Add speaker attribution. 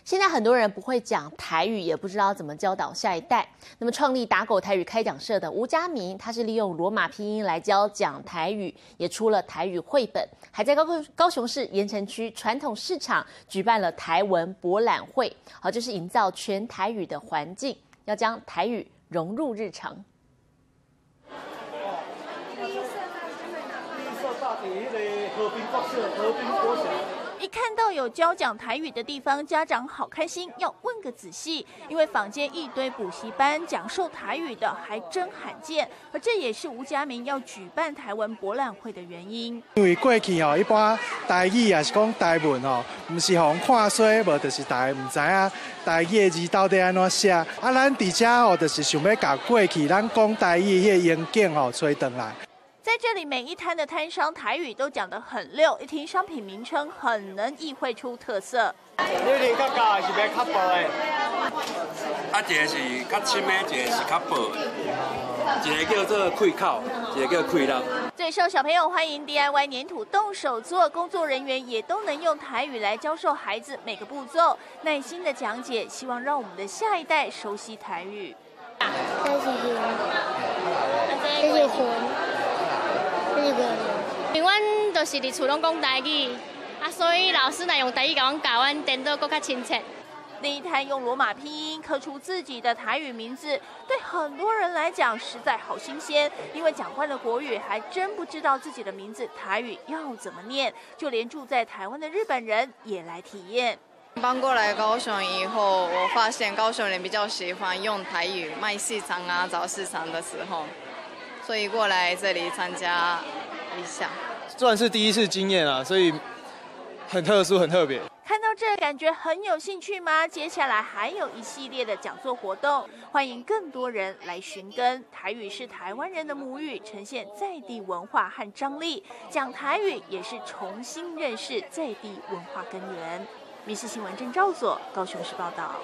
Speaker 1: 现在很多人不会讲台语，也不知道怎么教导下一代。那么，创立打狗台语开讲社的吴家明，他是利用罗马拼音来教讲台语，也出了台语绘本，还在高雄市盐埕区传统市场举办了台文博览会，好，就是营造全台语的环境，要将台语融入日常。
Speaker 2: 一看到有教讲台语的地方，家长好开心，要问个仔细。因为坊间一堆补习班讲授台语的还真罕见，而这也是吴家明要举办台文博览会的原因。
Speaker 3: 因为过去一般台语也是讲台文不是互看衰，无就是大家唔知影台语的字到底安怎写。咱伫遮就是想要甲过去咱讲台语迄个音景吹转来。
Speaker 2: 在这里，每一摊的摊商台语都讲得很溜，一听商品名称很能意会出特色。
Speaker 4: 你哋较价是要较薄的，
Speaker 5: 一个是较深的，一个是较薄的，一个叫做开口，一个叫开浪。
Speaker 2: 最受小朋友欢迎 DIY 黏土动手做，工作人员也都能用台语来教授孩子每个步骤，耐心的讲解，希望让我们的下一代熟悉台语。
Speaker 6: 这是云，这是魂。因为阮都是伫厝拢讲台语，所以老师来用台语甲阮教，阮颠倒搁较亲切。
Speaker 2: 那一摊用罗马拼音刻出自己的台语名字，对很多人来讲实在好新鲜，因为讲惯了国语，还真不知道自己的名字台语要怎么念。就连住在台湾的日本人也来体验。
Speaker 7: 搬过来高雄以后，我发现高雄人比较喜欢用台语卖市场找市场的时候。所以过来这里参加一下，
Speaker 8: 算是第一次经验所以很特殊、很特别。
Speaker 2: 看到这，感觉很有兴趣吗？接下来还有一系列的讲座活动，欢迎更多人来寻根。台语是台湾人的母语，呈现在地文化和张力。讲台语也是重新认识在地文化根源。民视新闻郑兆所高雄市报道。